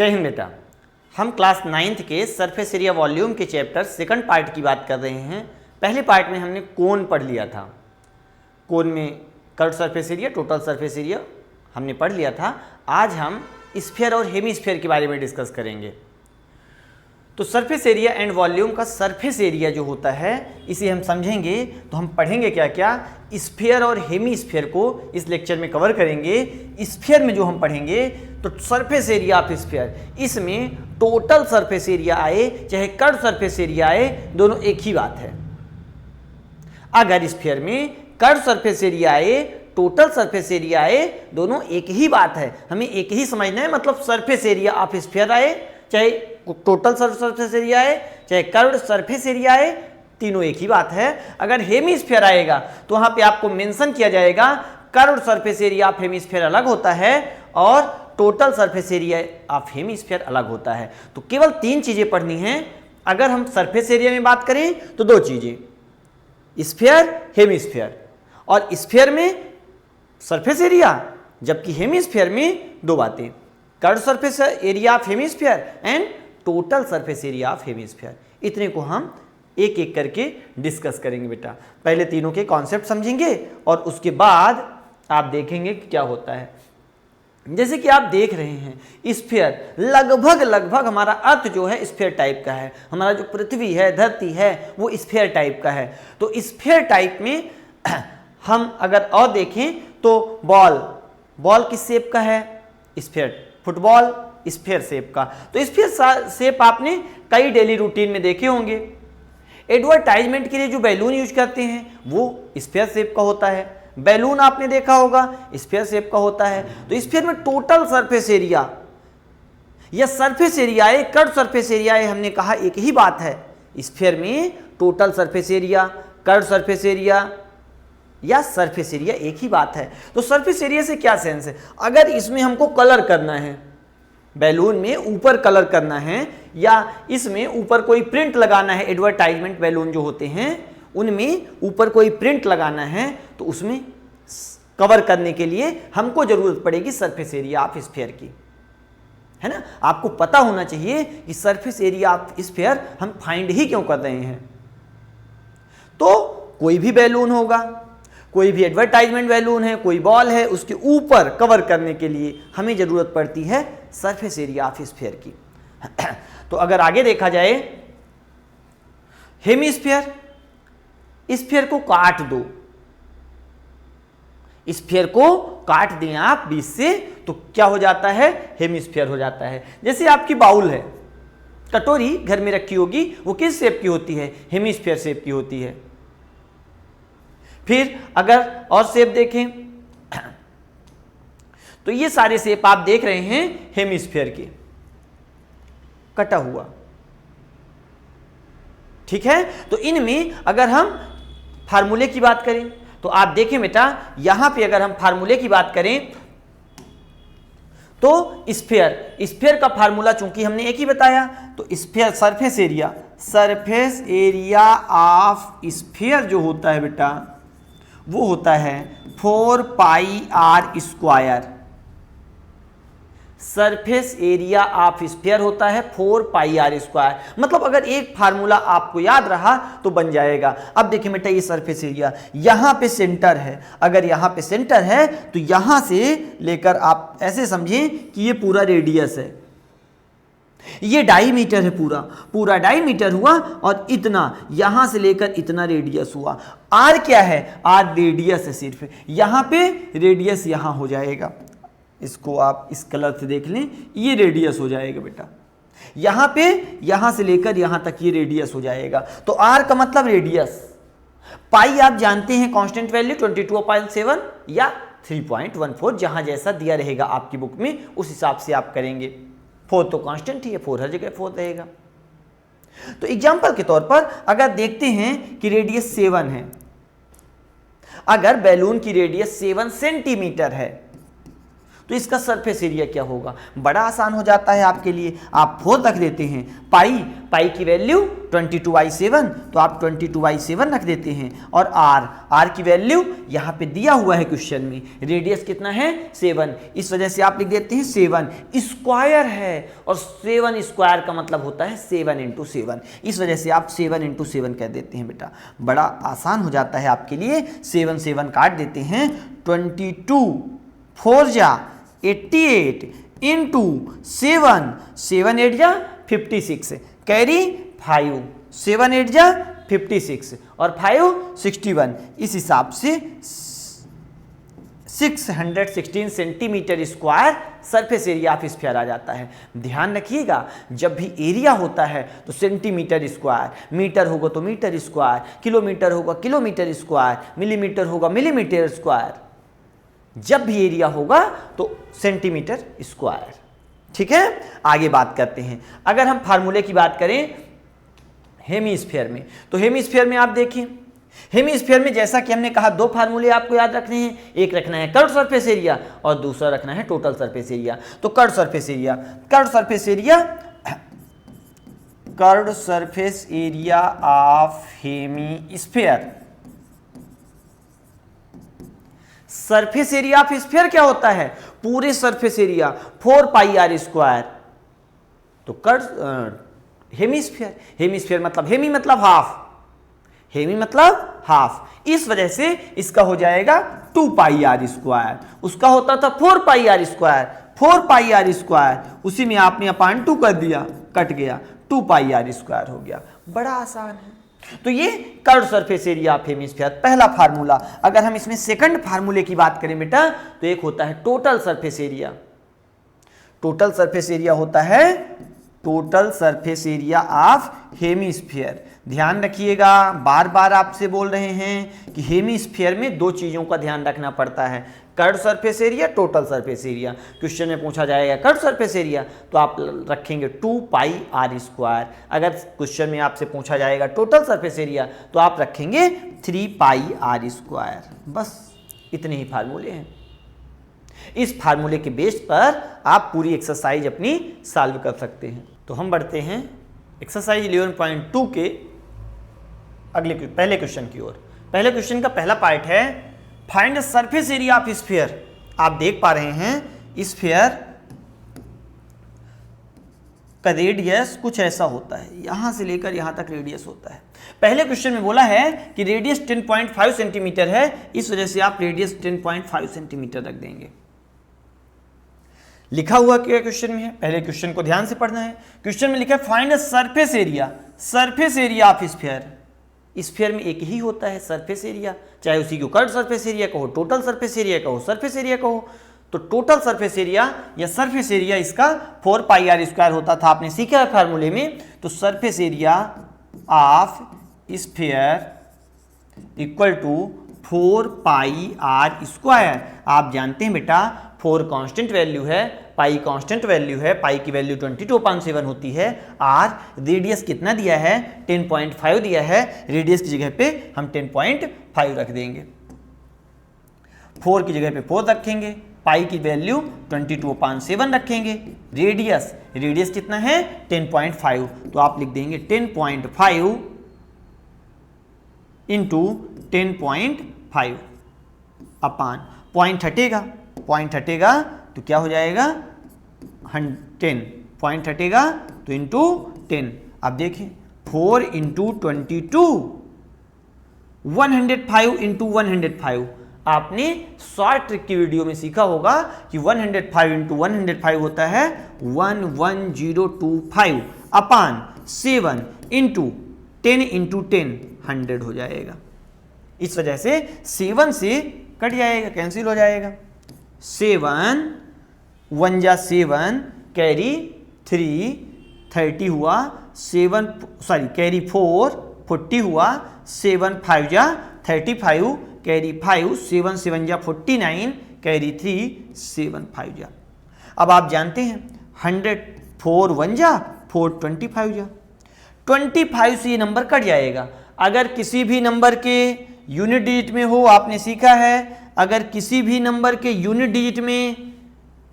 जय हिंद बेटा। हम क्लास 9th के सरफेस एरिया वॉल्यूम के चैप्टर सेकंड पार्ट की बात कर रहे हैं। पहले पार्ट में हमने कोन पढ़ लिया था। कोन में curve surface area, total surface area हमने पढ़ लिया था। आज हम स्फीयर और हेमीस्फीयर के बारे में डिस्कस करेंगे। तो सरफेस एरिया एंड वॉल्यूम का सरफेस एरिया जो होता है इसे हम समझेंगे तो हम पढ़ेंगे क्या क्या, स्फीयर और हेमीस्फीयर को इस लेक्चर में कवर करेंगे। स्फीयर में जो हम पढ़ेंगे तो सरफेस एरिया ऑफ स्फीयर, इसमें टोटल सरफेस एरिया आए चाहे कर्व सरफेस एरिया आए, दोनों एक ही बात है। अगर स्फीयर में कर्व सरफेस एरिया आए, टोटल सरफेस एरिया आए, दोनों एक ही बात है, हमें एक ही समझना है। मतलब सरफेस एरिया ऑफ स्फीयर आए चाहे टोटल सरफेस एरिया आए चाहे कर्व्ड सरफेस एरिया आए, तीनों एक ही बात है। अगर हेमीस्फीयर आएगा तो वहां पे आपको मेंशन किया जाएगा curved surface area of hemisphere अलग होता है और total surface area of hemisphere अलग होता है। तो केवल तीन चीजें पढ़नी हैं। अगर हम सरफेस एरिया में बात करें तो दो चीजें, स्फीयर हेमीस्फीयर, और स्फीयर में सरफेस एरिया, जबकि हेमीस्फीयर में दो बातें, curve surface area of hemisphere and total surface area of hemisphere. इतने को हम एक एक करके डिस्कस करेंगे बेटा। पहले तीनों के कॉन्सेप्ट समझेंगे और उसके बाद आप देखेंगे कि क्या होता है। जैसे कि आप देख रहे हैं स्फीयर लगभग हमारा अर्थ जो है स्फीयर टाइप का है। हमारा जो पृथ्वी है, धरती है, वो स्फीयर टाइप का है। तो स्फीयर टाइप में हम अगर और देखें तो बॉल किस शेप का है? स्फीयर। फुटबॉल स्फीयर शेप का। तो स्फीयर शेप आपने कई डेली रूटीन में देखे होंगे। एडवर्टाइजमेंट के लिए जो बैलून यूज करते हैं वो स्फीयर शेप का होता है। बैलून आपने देखा होगा स्फीयर शेप का होता है। तो स्फीयर में टोटल सरफेस एरिया या सरफेस एरिया है, कर्व सरफेस एरिया है, हमने कहा एक ही बात है। स्फीयर में total surface area, curve surface area या सरफेस एरिया एक ही बात है। तो सरफेस एरिया से क्या सेंस है? अगर इसमें हमको कलर करना है, बैलून में ऊपर कलर करना है या इसमें ऊपर कोई प्रिंट लगाना है, एडवर्टाइजमेंट बैलून जो होते हैं उनमें ऊपर कोई प्रिंट लगाना है, तो उसमें कवर करने के लिए हमको जरूरत पड़ेगी सरफेस एरिया ऑफ स्फीयर की, है ना। आपको पता होना चाहिए कि सरफेस एरिया ऑफ स्फीयर हम फाइंड ही क्यों कर रहे हैं। तो कोई भी बैलून होगा, कोई भी एडवर्टाइजमेंट बैलून है, कोई बॉल है, उसके ऊपर कवर करने के लिए हमें जरूरत पड़ती है सरफेस एरिया ऑफ स्फीयर की। तो अगर आगे देखा जाए हेमीस्फीयर, स्फीयर को काट दो, स्फीयर को काट दें आप बीच से तो क्या हो जाता है? हेमीस्फीयर हो जाता है। जैसे आपकी बाउल है, कटोरी घर में रखी होगी, वो किस शेप की होती है? हेमीस्फीयर शेप की होती है। फिर अगर और शेप देखें तो ये सारे शेप आप देख रहे हैं हेमीस्फीयर के, कटा हुआ, ठीक है। तो इनमें अगर हम फार्मूले की बात करें तो आप देखें बेटा, यहां पे अगर हम फार्मूले की बात करें तो स्फीयर का फार्मूला चूंकि हमने एक ही बताया, तो sphere surface area of sphere जो होता है बेटा वो होता है 4 pi R square. Surface area of sphere होता है 4 पाई आर स्क्वायर। मतलब अगर एक फार्मूला आपको याद रहा तो बन जाएगा। अब देखिए बेटा, ये सरफेस एरिया यहां पे सेंटर है, अगर यहां पे सेंटर है तो यहां से लेकर आप ऐसे समझें कि ये पूरा रेडियस है, ये डाईमीटर है, पूरा डाईमीटर हुआ और इतना यहां से लेकर इतना रेडियस हुआ। आर क्या है? आर रेडियस है सिर्फ। यहां पे रेडियस यहां हो जाएगा, इसको आप इस कलर से देख लें, ये रेडियस हो जाएगा बेटा। यहां पे यहां से लेकर यहां तक ये रेडियस हो जाएगा। तो आर का मतलब रेडियस। पाई आप जानते हैं कांस्टेंट वैल्यू 22.7 या 3.14, जहां जैसा दिया रहेगा आपकी बुक में उस हिसाब से आप करेंगे। 4 तो कांस्टेंट ही है, 4 हर जगह 4 रहेगा। तो एग्जांपल के तौर पर अगर देखते हैं कि रेडियस 7 है, अगर बैलून की रेडियस 7 सेंटीमीटर है तो इसका सरफेस एरिया क्या होगा? बड़ा आसान हो जाता है आपके लिए, आप 4 रख देते हैं। पाई की वैल्यू 22/7, तो आप 22/7 रख देते हैं। और आर की वैल्यू यहाँ पे दिया हुआ है क्वेश्चन में, रेडियस कितना है 7, इस वजह से आप लिख देते हैं 7 स्क्वायर है, और 7 स्क्वायर का मतलब होता है 7 × 7, इस वजह से आप 7 × 7 कह देते हैं बेटा। बड़ा आसान हो जाता है आपके लिए, 7 काट देते हैं, 22 4 जा 88 इंटू 7 7 8 जा 56 कैरी 5 7 8 जा 56 और 5 61, इस हिसाब से 616 centimetre square surface area of sphere आ जाता है। ध्यान रखिएगा, जब भी एरिया होता है तो सेंटीमीटर स्क्वायर, मीटर होगा तो मीटर स्क्वायर, किलोमीटर होगा किलोमीटर स्क्वायर, मिलीमीटर होगा मिलीमीटर स्क्वायर, जब भी एरिया होगा तो सेंटीमीटर स्क्वायर। ठीक है, आगे बात करते हैं। अगर हम फार्मूले की बात करें हेमीस्फीयर में, तो हेमीस्फीयर में आप देखिए, हेमीस्फीयर में जैसा कि हमने कहा 2 फार्मूले आपको याद रखने हैं, एक रखना है कर्व सरफेस एरिया और दूसरा रखना है टोटल सरफेस एरिया। तो curve surface area of hemisphere, surface area of sphere क्या होता है? पूरे सरफेस एरिया 4πr²। तो कर्व हेमीस्फीयर मतलब हेमी मतलब हाफ, इस वजह से इसका हो जाएगा 2πr²। उसका होता था 4πr², उसी में आपने अपान 2 कर दिया, कट गया, 2πr² हो गया। बड़ा आसान है। तो ये curve surface area of hemisphere पहला फार्मूला। अगर हम इसमें सेकंड फार्मूले की बात करें बेटा, तो एक होता है total surface area. Total surface area होता है total surface area of hemisphere. ध्यान रखिएगा, बार बार आपसे बोल रहे हैं कि हेमीस्फीयर में 2 चीजों का ध्यान रखना पड़ता है, curve surface area, total surface area. Question में पूछा जाएगा कर्व सरफेस एरिया तो आप रखेंगे 2πr²। अगर क्वेश्चन में आपसे पूछा जाएगा टोटल सरफेस एरिया तो आप रखेंगे 3πr²। बस इतने ही फार्मूले हैं। इस फार्मूले के बेस पर आप पूरी एक्सरसाइज अपनी सॉल्व कर सकते हैं। तो हम बढ़ते हैं एक्सरसाइज 11.2 के पहले क्वेश्चन की ओर। पहले क्वेश्चन का पहला पार्ट है find the surface area of sphere. आप देख पा रहे हैं स्फीयर का रेडियस कुछ ऐसा होता है, यहां से लेकर यहां तक रेडियस होता है। पहले क्वेश्चन में बोला है कि रेडियस 10.5 सेंटीमीटर है, इस वजह से आप रेडियस 10.5 सेंटीमीटर रख देंगे। लिखा हुआ क्या क्वेश्चन में है, पहले क्वेश्चन को ध्यान से पढ़ना है। क्वेश्चन में लिखा है find the surface area of sphere. Sphere में एक ही होता है सरफेस एरिया, चाहे उसी को कर्व सरफेस एरिया कहो, टोटल सरफेस एरिया कहो, सरफेस एरिया कहो। तो टोटल सरफेस एरिया या सरफेस एरिया इसका 4πr² होता था, आपने सीखा है फार्मूले में। तो surface area of sphere equal to 4πr²। आप जानते हैं बेटा 4 कांस्टेंट वैल्यू है, पाई कांस्टेंट वैल्यू है, पाई की वैल्यू 22/7 होती है। आर रेडियस कितना दिया है 10.5 दिया है, रेडियस की जगह पे हम 10.5 रख देंगे, 4 की जगह पे 4 रखेंगे, पाई की वैल्यू 22/7 रखेंगे, रेडियस कितना है 10.5, तो आप लिख देंगे 10.5 इंटू 10.5 अपान पॉइंट हटेगा तो क्या हो जाएगा 10 पॉइंट हटेगा तो इंटू 10। अब देखिए 4 इंटू 22 105 इंटू 105। आपने शॉर्ट ट्रिक की वीडियो में सीखा होगा कि 105 इंटू 105 होता है 11025 अपान 7 इंटू 10 इंटू 10 100 हो जाएगा। इस वजह से 7 से कट जाएगा, कैंसिल हो जाएगा। 7 1 जा 7 कैरी 3 30 हुआ, कैरी 4 40 हुआ, 7 5 जा 35 कैरी 5, 7 7 जा 49 कैरी 3 7 5 जा। अब आप जानते हैं 100 4 1 जा 4 25 जा, 25 से ये नंबर कट जाएगा। अगर किसी भी नंबर के यूनिट डिजिट में हो, आपने सीखा है अगर किसी भी नंबर के यूनिट डिजिट में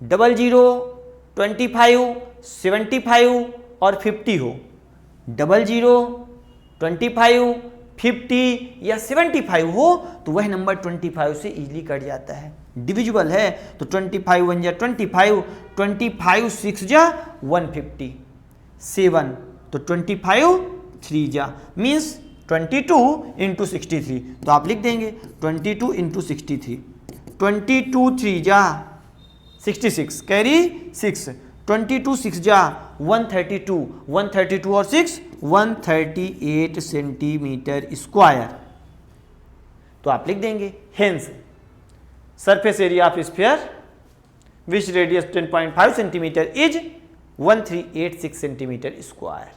00, 25, 75 और 50 हो, 00, 25, 50 या 75 हो तो वह नंबर 25 से इजीली कट जाता है। डिविजिबल है तो 25 1 जा 25, 25 6 जा 150, 7 तो 25 3 जा मीन्स 22 इंटू 63, तो आप लिख देंगे 22 इंटू 63, 22 3 जा 66 कैरी 6, 22 6 जा 132, 132 और 6 138 सेंटीमीटर स्क्वायर, तो आप लिख देंगे hence surface area of sphere which radius 10.5 centimetre is 1386 centimetre square.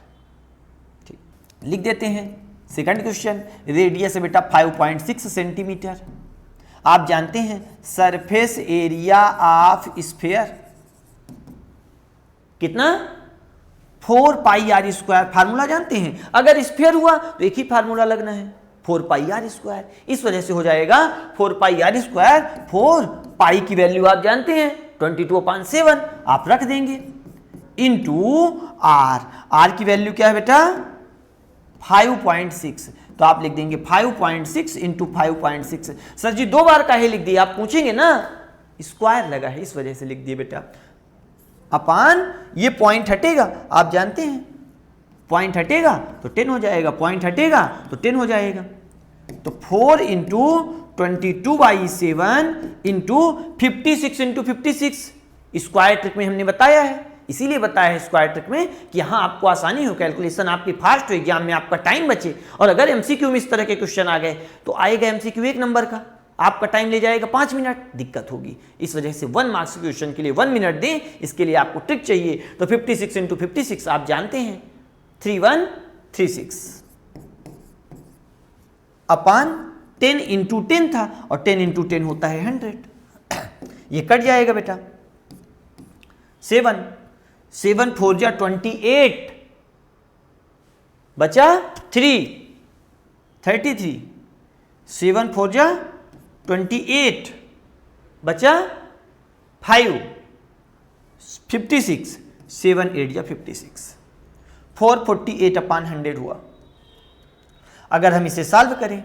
ठीक, लिख देते हैं। सेकंड क्वेश्चन, रेडियस है बेटा 5.6 सेंटीमीटर। आप जानते हैं सरफेस एरिया ऑफ स्फीयर कितना 4 पाई आर स्क्वायर, फार्मूला जानते हैं। अगर स्फीयर हुआ तो एक ही फार्मूला लगना है 4 पाई आर स्क्वायर, इस वजह से हो जाएगा 4 पाई आर स्क्वायर। 4 पाई की वैल्यू आप जानते हैं 22/7 आप रख देंगे इंटू आर, आर की वैल्यू क्या है बेटा 5.6, तो आप लिख देंगे 5.6 इंटू 5.6। सर जी 2 बार काहे लिख दिए आप पूछेंगे ना, स्क्वायर लगा है इस वजह से लिख दिए बेटा। अपान ये पॉइंट हटेगा, आप जानते हैं पॉइंट हटेगा तो 10 हो जाएगा, पॉइंट हटेगा तो 10 हो जाएगा। तो 4 into 22/7 into 56 into 56 square trick में हमने बताया है, इसीलिए बताया है स्क्वायर ट्रिक में कि यहां आपको आसानी हो, कैलकुलेशन आपकी फास्ट हो, एग्जाम में आपका टाइम बचे। और अगर एमसीक्यू में इस तरह के क्वेश्चन आ गए तो आएगा एमसीक्यू 1 नंबर का, आपका टाइम ले जाएगा 5 मिनट, दिक्कत होगी। इस वजह से 1 मार्क्स क्वेश्चन के लिए 1 मिनट दें, इसके लिए आपको ट्रिक चाहिए। तो 56 इंटू 56 आप जानते हैं 3136 अपान 10 इंटू 10 था और 10 इंटू 10 होता है 100, ये कट जाएगा बेटा। 7 4 जा 28 बचा 3 33, 7 4 जा 28 बचा 5 56, 7 8 जा 56, 448 अपान 100 हुआ। अगर हम इसे सॉल्व करें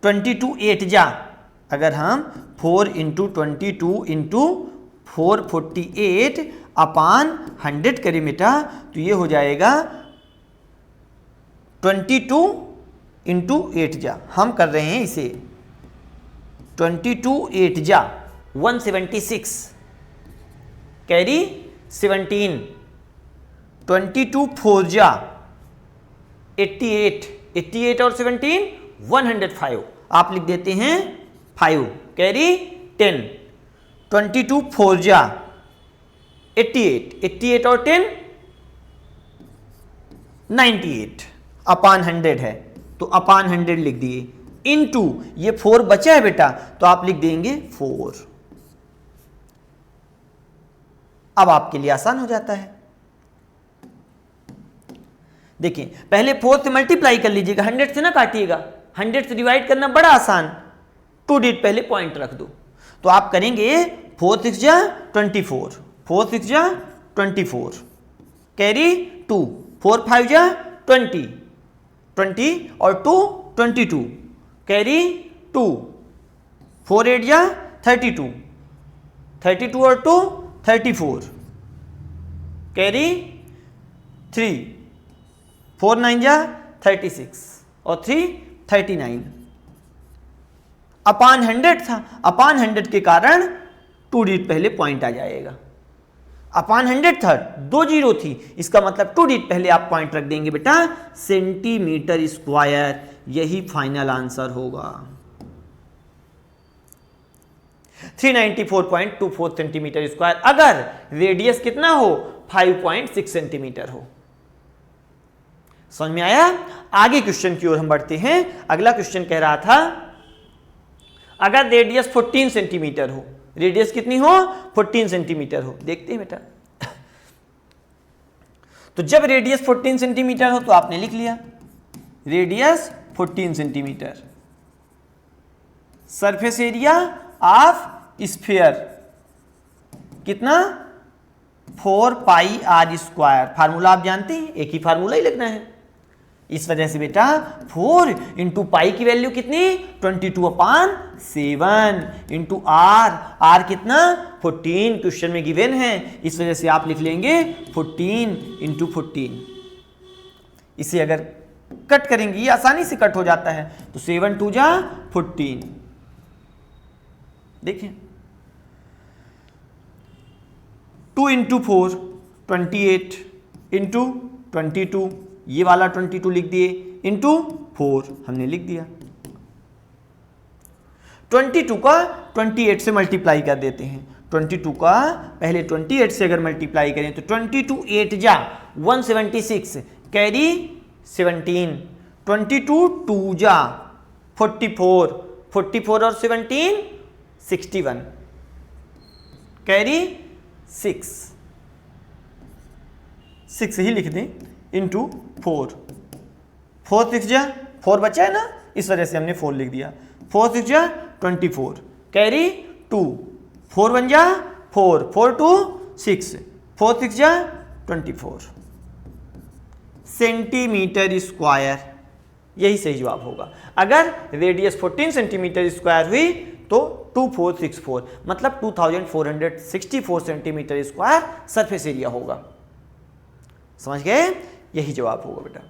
22 8 जा, अगर हम 4 इंटू 22 इंटू 448 अपान 100 करें बेटा तो ये हो जाएगा 22 इंटू 8 जा, हम कर रहे हैं इसे 22 8 जा 176 कैरी 17, 22 4 जा 88, 88 और 17 105 आप लिख देते हैं 5 कैरी 10, 22 4 जा 88, 88 और 10 98 अपान 100 है तो अपान 100 लिख दिए इनटू ये 4 बचा है बेटा तो आप लिख देंगे 4। अब आपके लिए आसान हो जाता है। देखिए पहले 4 से मल्टीप्लाई कर लीजिएगा, 100 से ना काटिएगा, 100 से डिवाइड करना बड़ा आसान, 2 डिजिट पहले पॉइंट रख दो। तो आप करेंगे 4 6 जा 24, 4 6 जा 24 कैरी 2, 4 5 जा 20, 20 और 2 22 कैरी 2, 4 8 जा 32, 32 और 2 34 कैरी 3, 4 9 जा 36 और 3 39 अपान 100 था, अपान 100 के कारण 2 डिजिट पहले पॉइंट आ जाएगा। अपान 100 था 2 जीरो थी, इसका मतलब 2 डिजिट पहले आप पॉइंट रख देंगे बेटा सेंटीमीटर स्क्वायर, यही फाइनल आंसर होगा। 394.24 सेंटीमीटर स्क्वायर अगर रेडियस कितना हो 5.6 सेंटीमीटर हो। समझ में आया? आगे क्वेश्चन की ओर हम बढ़ते हैं। अगला क्वेश्चन कह रहा था अगर रेडियस 14 सेंटीमीटर हो, रेडियस कितनी हो 14 सेंटीमीटर हो। देखते हैं बेटा, तो जब रेडियस 14 सेंटीमीटर हो तो आपने लिख लिया radius 14 centimetre, surface area of sphere कितना 4 पाई आर स्क्वायर। फार्मूला आप जानते हैं, एक ही फार्मूला ही लिखना है। इस वजह से बेटा 4 इंटू पाई की वैल्यू कितनी 22/7 इंटू आर कितना 14 क्वेश्चन में गिवन है। इस वजह से आप लिख लेंगे 14 इंटू 14। इसे अगर कट करेंगे ये आसानी से कट हो जाता है, तो 7 2 जा 14। देखिए 2 इंटू 4 28 इंटू 22, ये वाला 22 लिख दिए, इंटू 4 हमने लिख दिया। 22 का 28 से मल्टीप्लाई कर देते हैं। 22 का पहले 28 से अगर मल्टीप्लाई करें तो 22 8 जा 176 कैरी 17, 22 2 जा 44, 44 और 17 61 कैरी 6 ही लिख दें इंटू 4 6 जा 4 बचा है ना, इस वजह से हमने 4 लिख दिया। 4 6 जा 24 कैरी 2, 4 1 जा 4, 4 2 6, 4 6 जा 24 सेंटीमीटर स्क्वायर, यही सही जवाब होगा। अगर रेडियस 14 सेंटीमीटर स्क्वायर हुई तो 2464 मतलब 2464 सेंटीमीटर स्क्वायर सरफेस एरिया होगा। समझ गए, यही जवाब होगा बेटा।